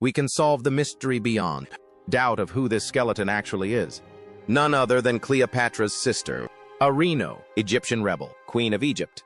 we can solve the mystery beyond doubt of who this skeleton actually is. None other than Cleopatra's sister, Arino, Egyptian rebel, Queen of Egypt.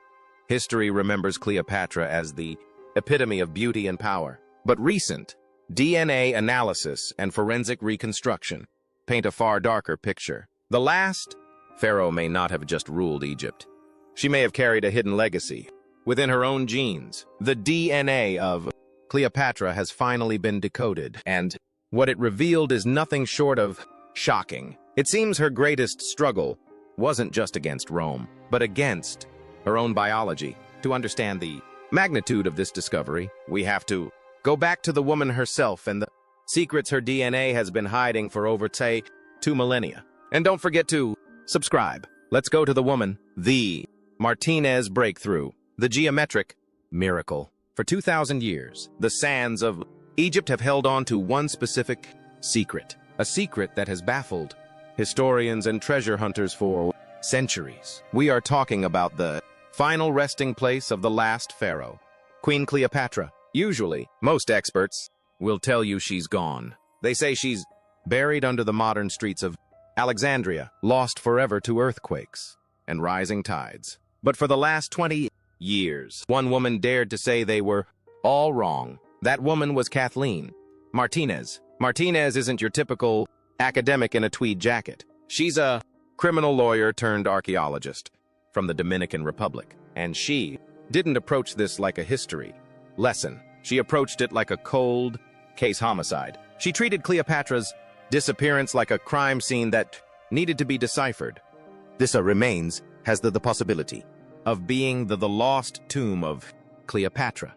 History remembers Cleopatra as the epitome of beauty and power, but recent DNA analysis and forensic reconstruction paint a far darker picture. The last pharaoh may not have just ruled Egypt. She may have carried a hidden legacy. Within her own genes, the DNA of Cleopatra has finally been decoded, and what it revealed is nothing short of shocking. It seems her greatest struggle wasn't just against Rome, but against her own biology. To understand the magnitude of this discovery, we have to go back to the woman herself and the secrets her DNA has been hiding for over, say, 2 millennia. And don't forget to subscribe. Let's go to the woman, the Martinez breakthrough, the geometric miracle. For 2,000 years, the sands of Egypt have held on to one specific secret, a secret that has baffled historians and treasure hunters for centuries. We are talking about the final resting place of the last pharaoh, Queen Cleopatra. Usually, most experts will tell you she's gone. They say she's buried under the modern streets of Alexandria, lost forever to earthquakes and rising tides. But for the last 20 years, one woman dared to say they were all wrong. That woman was Kathleen Martinez. Martinez isn't your typical academic in a tweed jacket. She's a criminal lawyer turned archaeologist from the Dominican Republic. And she didn't approach this like a history lesson. She approached it like a cold case homicide. She treated Cleopatra's disappearance like a crime scene that needed to be deciphered. This remains has the possibility of being the lost tomb of Cleopatra.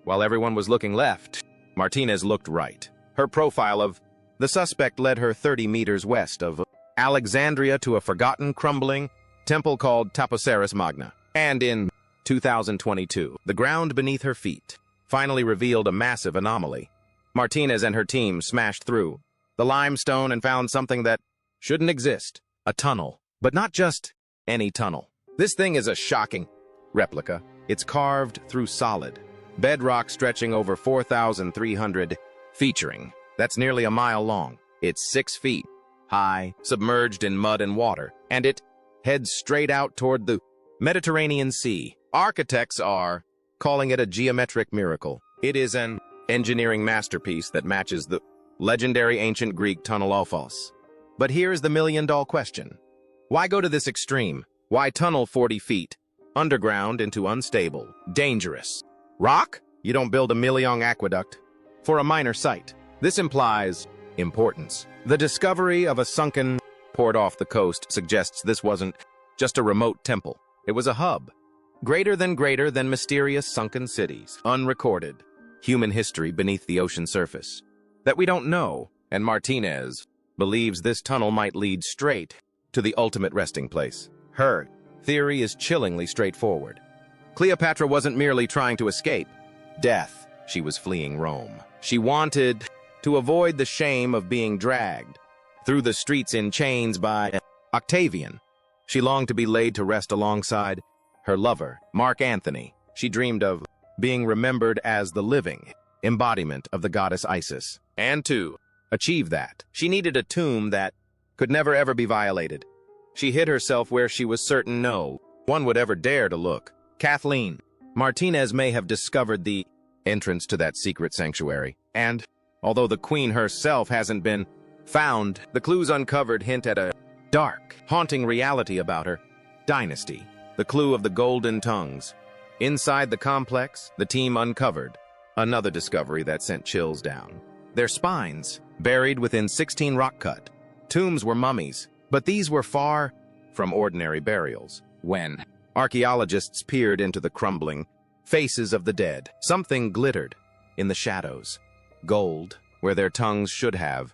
While everyone was looking left, Martinez looked right. Her profile of the suspect led her 30 meters west of Alexandria to a forgotten, crumbling temple called Taposeris Magna. And in 2022, the ground beneath her feet finally revealed a massive anomaly. Martinez and her team smashed through the limestone and found something that shouldn't exist, a tunnel. But not just any tunnel. This thing is a shocking replica. It's carved through solid bedrock stretching over 4,300 featuring. That's nearly a mile long. It's 6 feet high, submerged in mud and water, and it heads straight out toward the Mediterranean Sea. Architects are calling it a geometric miracle. It is an engineering masterpiece that matches the legendary ancient Greek tunnel Ophos. But here's the million-dollar question. Why go to this extreme? Why tunnel 40 feet underground into unstable, dangerous rock? You don't build a Million aqueduct for a minor site. This implies importance. The discovery of a sunken port off the coast suggests this wasn't just a remote temple. It was a hub. Greater than mysterious sunken cities. Unrecorded human history beneath the ocean surface that we don't know. And Martinez believes this tunnel might lead straight to the ultimate resting place. Her theory is chillingly straightforward. Cleopatra wasn't merely trying to escape death. She was fleeing Rome. She wanted to avoid the shame of being dragged through the streets in chains by Octavian. She longed to be laid to rest alongside her lover, Mark Antony. She dreamed of being remembered as the living embodiment of the goddess Isis. And to achieve that, she needed a tomb that could never ever be violated. She hid herself where she was certain no one would ever dare to look. Kathleen Martinez may have discovered the entrance to that secret sanctuary. And although the queen herself hasn't been found, the clues uncovered hint at a dark, haunting reality about her dynasty. The clue of the golden tongues. Inside the complex, the team uncovered another discovery that sent chills down. Their spines, buried within 16 rock-cut tombs, were mummies, but these were far from ordinary burials. When archaeologists peered into the crumbling faces of the dead, something glittered in the shadows. Gold, where their tongues should have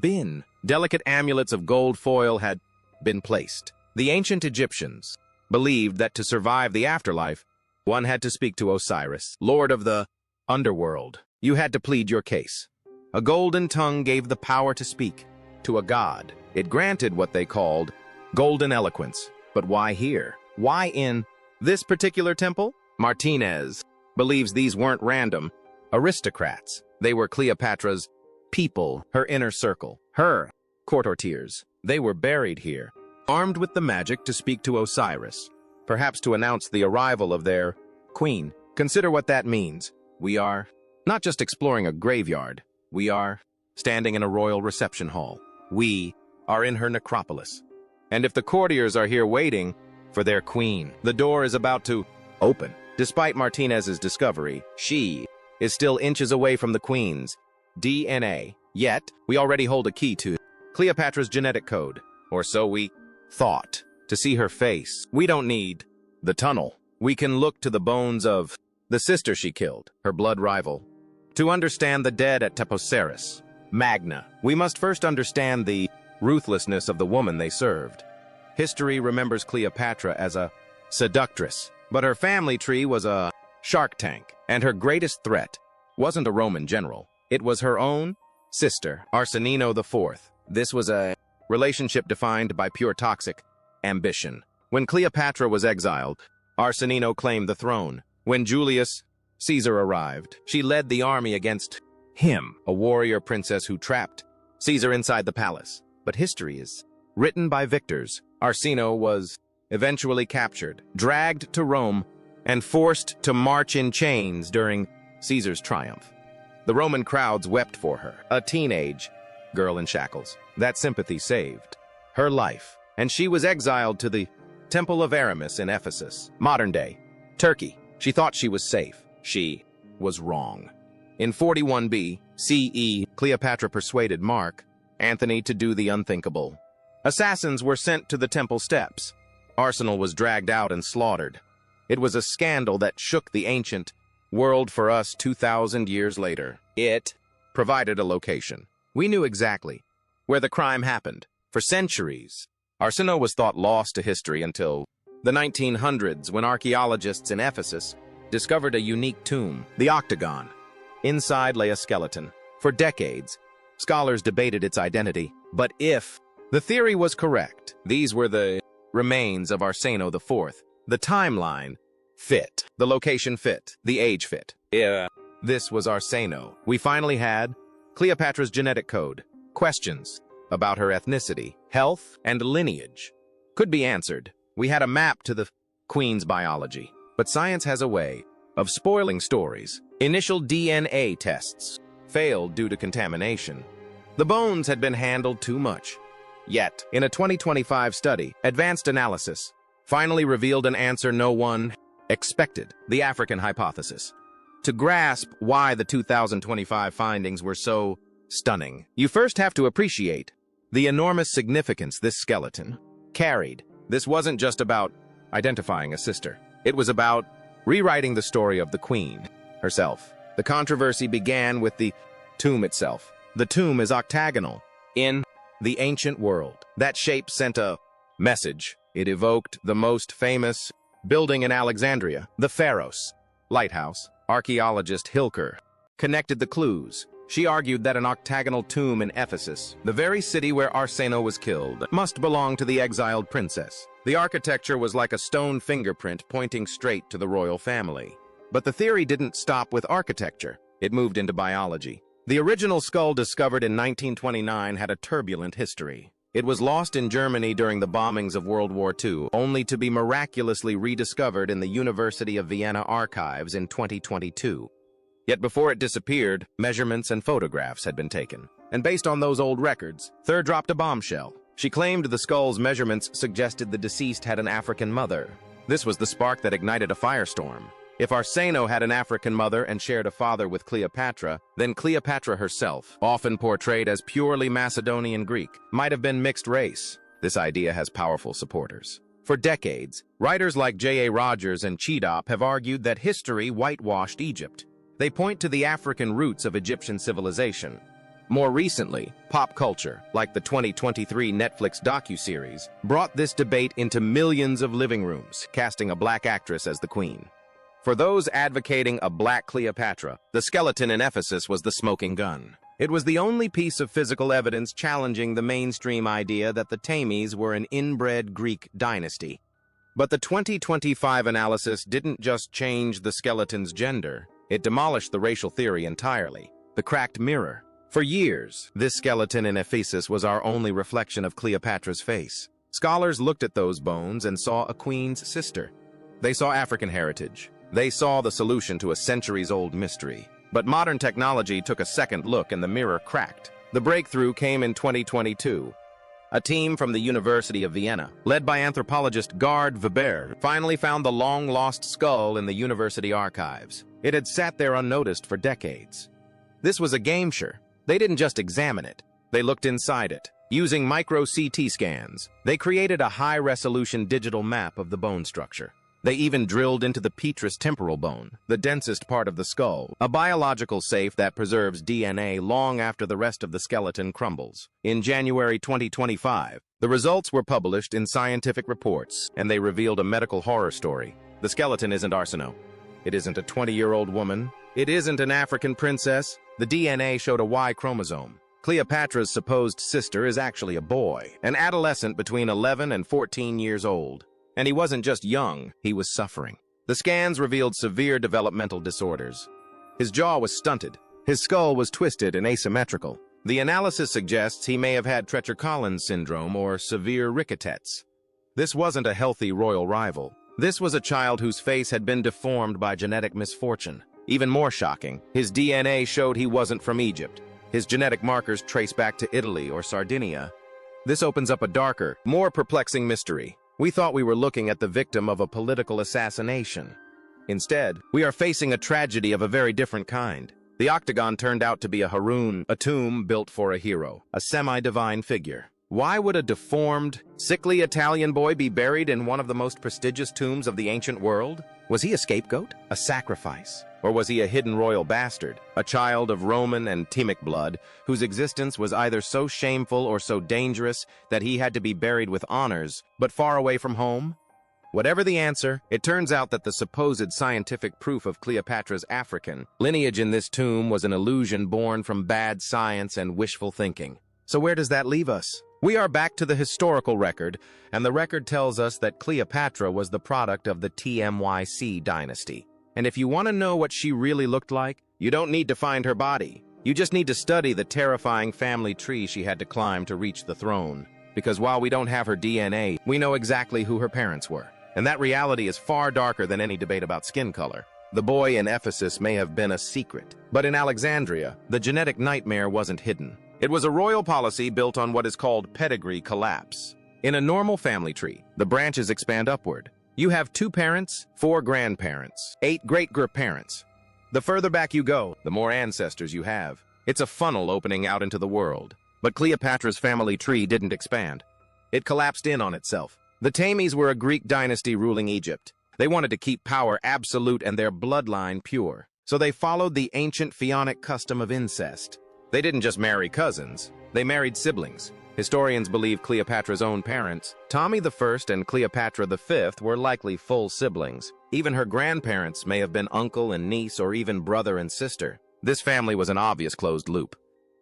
been. Delicate amulets of gold foil had been placed. The ancient Egyptians believed that to survive the afterlife, one had to speak to Osiris, lord of the underworld. You had to plead your case. A golden tongue gave the power to speak to a god. It granted what they called golden eloquence. But why here? Why in this particular temple? Martinez believes these weren't random aristocrats. They were Cleopatra's people, her inner circle, her courtiers. They were buried here, armed with the magic to speak to Osiris, perhaps to announce the arrival of their queen. Consider what that means. We are not just exploring a graveyard. We are standing in a royal reception hall. We are in her necropolis. And if the courtiers are here waiting for their queen, the door is about to open. Despite Martinez's discovery, she is still inches away from the queen's DNA. Yet, we already hold a key to Cleopatra's genetic code, or so we thought. To see her face, we don't need the tunnel. We can look to the bones of the sister she killed, her blood rival. To understand the dead at Tapoceris Magna, we must first understand the ruthlessness of the woman they served. History remembers Cleopatra as a seductress, but her family tree was a shark tank, and her greatest threat wasn't a Roman general. It was her own sister, Arino IV. This was a relationship defined by pure toxic ambition. When Cleopatra was exiled, Arino claimed the throne. When Julius Caesar arrived, she led the army against him, a warrior princess who trapped Caesar inside the palace. But history is written by victors. Arino was eventually captured, dragged to Rome, and forced to march in chains during Caesar's triumph. The Roman crowds wept for her, a teenage girl in shackles. That sympathy saved her life, and she was exiled to the Temple of Aramis in Ephesus, modern-day Turkey. She thought she was safe. She was wrong. In 41 BCE, Cleopatra persuaded Mark Antony to do the unthinkable. Assassins were sent to the temple steps. Arsenal was dragged out and slaughtered. It was a scandal that shook the ancient world for us 2,000 years later. It provided a location. We knew exactly where the crime happened. For centuries, Arino was thought lost to history until the 1900s, when archaeologists in Ephesus discovered a unique tomb, the Octagon. Inside lay a skeleton. For decades, scholars debated its identity. But if the theory was correct, these were the remains of Arino IV. The timeline fit. The location fit. The age fit. This was Arino. We finally had Cleopatra's genetic code. Questions about her ethnicity, health, and lineage could be answered. We had a map to the queen's biology. But science has a way of spoiling stories. Initial DNA tests failed due to contamination. The bones had been handled too much. Yet, in a 2025 study, advanced analysis finally revealed an answer no one expected: the African hypothesis. To grasp why the 2025 findings were so stunning, you first have to appreciate the enormous significance this skeleton carried. This wasn't just about identifying a sister. It was about rewriting the story of the queen herself. The controversy began with the tomb itself. The tomb is octagonal. In the ancient world, that shape sent a message. It evoked the most famous building in Alexandria, the Pharaoh's lighthouse. Archaeologist Hilker connected the clues. She argued that an octagonal tomb in Ephesus, the very city where Arino was killed, must belong to the exiled princess. The architecture was like a stone fingerprint pointing straight to the royal family. But the theory didn't stop with architecture. It moved into biology. The original skull discovered in 1929 had a turbulent history. It was lost in Germany during the bombings of World War II, only to be miraculously rediscovered in the University of Vienna archives in 2022. Yet before it disappeared, measurements and photographs had been taken. And based on those old records, Thur dropped a bombshell. She claimed the skull's measurements suggested the deceased had an African mother. This was the spark that ignited a firestorm. If Arino had an African mother and shared a father with Cleopatra, then Cleopatra herself, often portrayed as purely Macedonian Greek, might have been mixed race. This idea has powerful supporters. For decades, writers like J.A. Rogers and Chidop have argued that history whitewashed Egypt. They point to the African roots of Egyptian civilization. More recently, pop culture, like the 2023 Netflix docuseries, brought this debate into millions of living rooms, casting a black actress as the queen. For those advocating a black Cleopatra, the skeleton in Ephesus was the smoking gun. It was the only piece of physical evidence challenging the mainstream idea that the Thames were an inbred Greek dynasty. But the 2025 analysis didn't just change the skeleton's gender. It demolished the racial theory entirely. the cracked mirror. For years, this skeleton in Ephesus was our only reflection of Cleopatra's face. Scholars looked at those bones and saw a queen's sister. They saw African heritage. They saw the solution to a centuries-old mystery. But modern technology took a second look and the mirror cracked. The breakthrough came in 2022. A team from the University of Vienna, led by anthropologist Gard Weber, finally found the long-lost skull in the university archives. It had sat there unnoticed for decades. This was a game-sure. They didn't just examine it. They looked inside it. Using micro-CT scans, they created a high-resolution digital map of the bone structure. They even drilled into the petrous temporal bone, the densest part of the skull, a biological safe that preserves DNA long after the rest of the skeleton crumbles. In January 2025, the results were published in scientific reports, and they revealed a medical horror story. The skeleton isn't Arino. It isn't a 20-year-old woman. It isn't an African princess. The DNA showed a Y chromosome. Cleopatra's supposed sister is actually a boy, an adolescent between 11 and 14 years old. And he wasn't just young, he was suffering. The scans revealed severe developmental disorders. His jaw was stunted. His skull was twisted and asymmetrical. The analysis suggests he may have had Treacher-Collins syndrome or severe rickets. This wasn't a healthy royal rival. This was a child whose face had been deformed by genetic misfortune. Even more shocking, his DNA showed he wasn't from Egypt. His genetic markers trace back to Italy or Sardinia. This opens up a darker, more perplexing mystery. We thought we were looking at the victim of a political assassination. Instead, we are facing a tragedy of a very different kind. The octagon turned out to be a heroon, a tomb built for a hero, a semi-divine figure. Why would a deformed, sickly Italian boy be buried in one of the most prestigious tombs of the ancient world? Was he a scapegoat? A sacrifice? Or was he a hidden royal bastard, a child of Roman and Temic blood, whose existence was either so shameful or so dangerous that he had to be buried with honors, but far away from home? Whatever the answer, it turns out that the supposed scientific proof of Cleopatra's African lineage in this tomb was an illusion born from bad science and wishful thinking. So where does that leave us? We are back to the historical record, and the record tells us that Cleopatra was the product of the Tmyc dynasty. And if you want to know what she really looked like, you don't need to find her body. You just need to study the terrifying family tree she had to climb to reach the throne. Because while we don't have her DNA, we know exactly who her parents were. And that reality is far darker than any debate about skin color. The boy in Ephesus may have been a secret, but in Alexandria, the genetic nightmare wasn't hidden. It was a royal policy built on what is called pedigree collapse. In a normal family tree, the branches expand upward. You have 2 parents, 4 grandparents, 8 great-grandparents. The further back you go, the more ancestors you have. It's a funnel opening out into the world. But Cleopatra's family tree didn't expand. It collapsed in on itself. The Tames were a Greek dynasty ruling Egypt. They wanted to keep power absolute and their bloodline pure. So they followed the ancient Phoenician custom of incest. They didn't just marry cousins, they married siblings. Historians believe Cleopatra's own parents, Ptolemy I and Cleopatra V, were likely full siblings. Even her grandparents may have been uncle and niece or even brother and sister. This family was an obvious closed loop.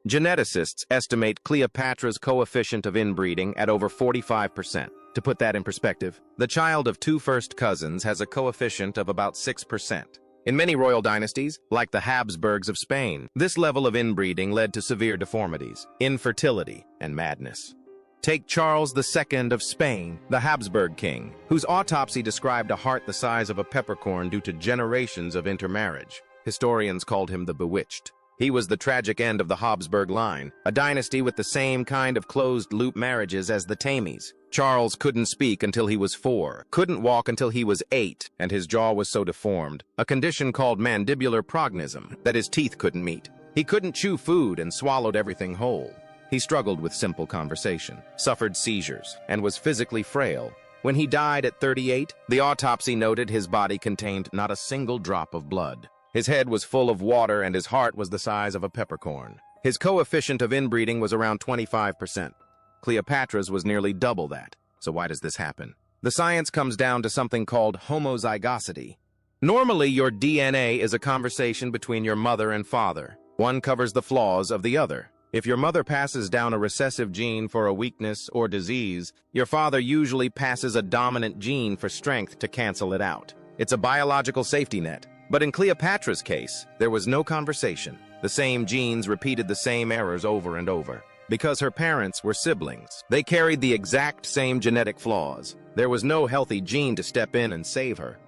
Geneticists estimate Cleopatra's coefficient of inbreeding at over 45%. To put that in perspective, the child of 2 first cousins has a coefficient of about 6%. In many royal dynasties, like the Habsburgs of Spain, this level of inbreeding led to severe deformities, infertility, and madness. Take Charles II of Spain, the Habsburg king, whose autopsy described a heart the size of a peppercorn due to generations of intermarriage. Historians called him the Bewitched. He was the tragic end of the Habsburg line, a dynasty with the same kind of closed-loop marriages as the Tames. Charles couldn't speak until he was 4, couldn't walk until he was 8, and his jaw was so deformed, a condition called mandibular prognosm, that his teeth couldn't meet. He couldn't chew food and swallowed everything whole. He struggled with simple conversation, suffered seizures, and was physically frail. When he died at 38, the autopsy noted his body contained not a single drop of blood. His head was full of water and his heart was the size of a peppercorn. His coefficient of inbreeding was around 25%. Cleopatra's was nearly double that. So why does this happen? The science comes down to something called homozygosity. Normally, your DNA is a conversation between your mother and father. One covers the flaws of the other. If your mother passes down a recessive gene for a weakness or disease, your father usually passes a dominant gene for strength to cancel it out. It's a biological safety net. But in Cleopatra's case, there was no conversation. The same genes repeated the same errors over and over. Because her parents were siblings, they carried the exact same genetic flaws. There was no healthy gene to step in and save her.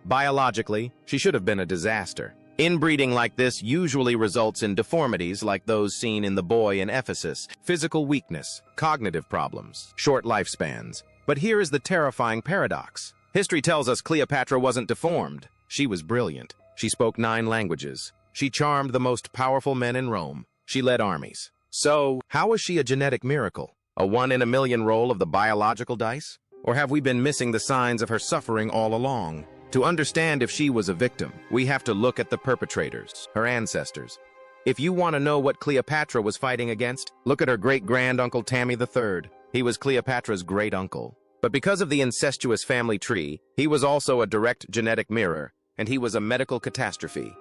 Biologically, she should have been a disaster. Inbreeding like this usually results in deformities like those seen in the boy in Ephesus, physical weakness, cognitive problems, short lifespans. But here is the terrifying paradox. History tells us Cleopatra wasn't deformed. She was brilliant. She spoke 9 languages. She charmed the most powerful men in Rome. She led armies. So, how was she a genetic miracle? A 1 in a million roll of the biological dice? Or have we been missing the signs of her suffering all along? To understand if she was a victim, we have to look at the perpetrators, her ancestors. If you want to know what Cleopatra was fighting against, look at her great-granduncle Tammy III. He was Cleopatra's great-uncle. But because of the incestuous family tree, he was also a direct genetic mirror, and he was a medical catastrophe.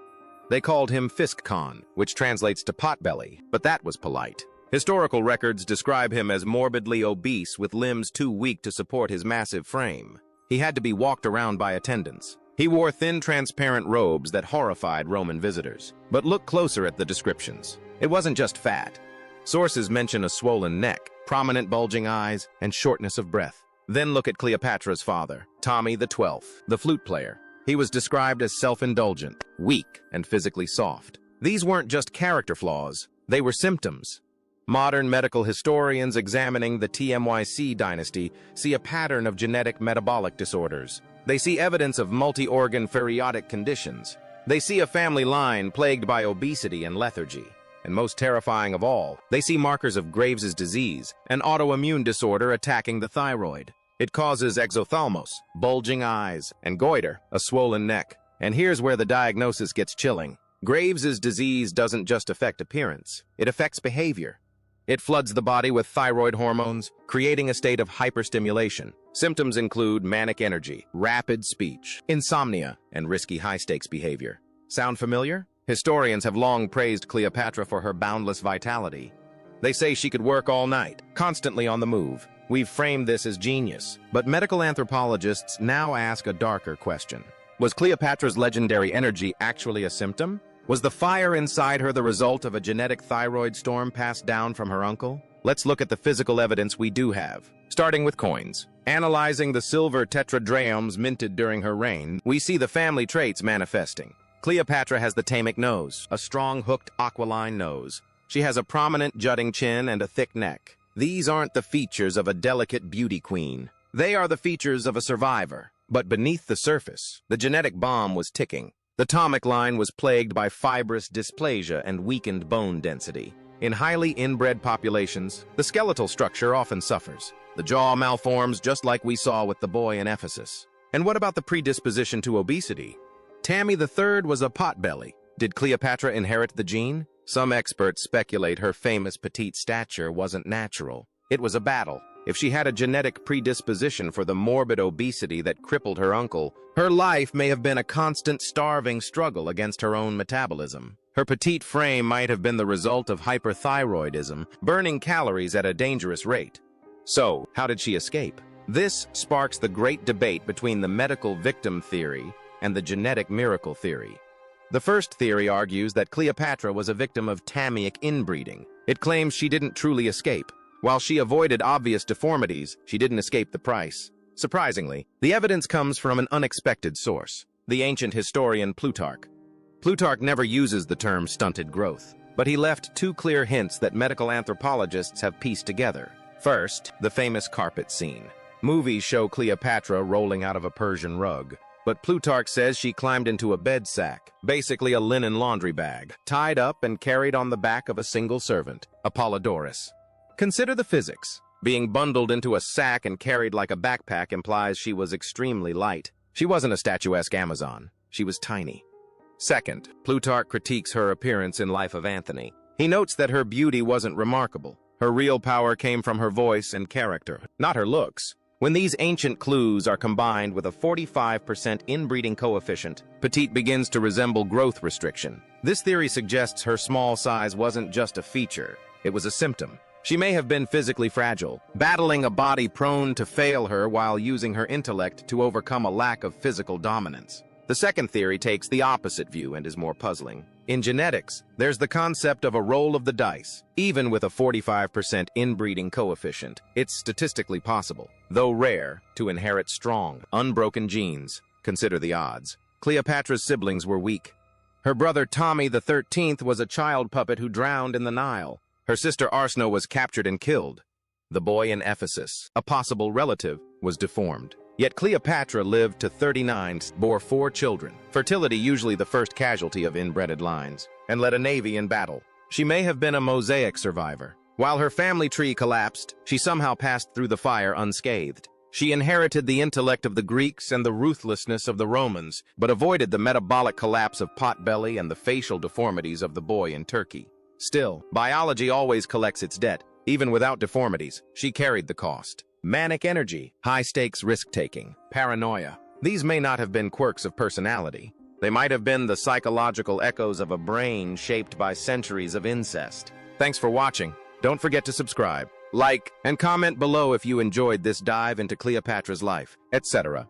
They called him Fisk Khan, which translates to potbelly, but that was polite. Historical records describe him as morbidly obese with limbs too weak to support his massive frame. He had to be walked around by attendants. He wore thin, transparent robes that horrified Roman visitors. But look closer at the descriptions. It wasn't just fat. Sources mention a swollen neck, prominent bulging eyes, and shortness of breath. Then look at Cleopatra's father, Ptolemy XII, the flute player. He was described as self-indulgent, weak, and physically soft. These weren't just character flaws, they were symptoms. Modern medical historians examining the TMYC dynasty see a pattern of genetic metabolic disorders. They see evidence of multi-organ pharaohic conditions. They see a family line plagued by obesity and lethargy. And most terrifying of all, they see markers of Graves' disease, an autoimmune disorder attacking the thyroid. It causes exophthalmos, bulging eyes, and goiter, a swollen neck. And here's where the diagnosis gets chilling. Graves' disease doesn't just affect appearance, it affects behavior. It floods the body with thyroid hormones, creating a state of hyperstimulation. Symptoms include manic energy, rapid speech, insomnia, and risky high-stakes behavior. Sound familiar? Historians have long praised Cleopatra for her boundless vitality. They say she could work all night, constantly on the move. We've framed this as genius, but medical anthropologists now ask a darker question. Was Cleopatra's legendary energy actually a symptom? Was the fire inside her the result of a genetic thyroid storm passed down from her uncle? Let's look at the physical evidence we do have, starting with coins. Analyzing the silver tetradrachms minted during her reign, we see the family traits manifesting. Cleopatra has the Tamic nose, a strong hooked aquiline nose. She has a prominent jutting chin and a thick neck. These aren't the features of a delicate beauty queen. They are the features of a survivor. But beneath the surface, the genetic bomb was ticking. The Tamic line was plagued by fibrous dysplasia and weakened bone density. In highly inbred populations, the skeletal structure often suffers. The jaw malforms just like we saw with the boy in Ephesus. And what about the predisposition to obesity? Tammy III was a potbelly. Did Cleopatra inherit the gene? Some experts speculate her famous petite stature wasn't natural. It was a battle. If she had a genetic predisposition for the morbid obesity that crippled her uncle, her life may have been a constant starving struggle against her own metabolism. Her petite frame might have been the result of hyperthyroidism, burning calories at a dangerous rate. So, how did she escape? This sparks the great debate between the medical victim theory and the genetic miracle theory. The first theory argues that Cleopatra was a victim of Tamic inbreeding. It claims she didn't truly escape. While she avoided obvious deformities, she didn't escape the price. Surprisingly, the evidence comes from an unexpected source, the ancient historian Plutarch. Plutarch never uses the term stunted growth, but he left 2 clear hints that medical anthropologists have pieced together. First, the famous carpet scene. Movies show Cleopatra rolling out of a Persian rug. But Plutarch says she climbed into a bed sack, basically a linen laundry bag, tied up and carried on the back of a single servant, Apollodorus. Consider the physics. Being bundled into a sack and carried like a backpack implies she was extremely light. She wasn't a statuesque Amazon. She was tiny. Second, Plutarch critiques her appearance in Life of Antony. He notes that her beauty wasn't remarkable. Her real power came from her voice and character, not her looks. When these ancient clues are combined with a 45% inbreeding coefficient, petite begins to resemble growth restriction. This theory suggests her small size wasn't just a feature, it was a symptom. She may have been physically fragile, battling a body prone to fail her while using her intellect to overcome a lack of physical dominance. The second theory takes the opposite view and is more puzzling. In genetics, there's the concept of a roll of the dice. Even with a 45% inbreeding coefficient, it's statistically possible, though rare, to inherit strong, unbroken genes. Consider the odds. Cleopatra's siblings were weak. Her brother Tommy the 13th was a child puppet who drowned in the Nile. Her sister Arino was captured and killed. The boy in Ephesus, a possible relative, was deformed. Yet Cleopatra lived to 39, bore 4 children, fertility usually the first casualty of inbred lines, and led a navy in battle. She may have been a mosaic survivor. While her family tree collapsed, she somehow passed through the fire unscathed. She inherited the intellect of the Greeks and the ruthlessness of the Romans, but avoided the metabolic collapse of Potbelly and the facial deformities of the boy in Turkey. Still, biology always collects its debt. Even without deformities, she carried the cost. Manic energy, high-stakes risk-taking, paranoia. These may not have been quirks of personality. They might have been the psychological echoes of a brain shaped by centuries of incest. Thanks for watching. Don't forget to subscribe, like, and comment below if you enjoyed this dive into Cleopatra's life, etc.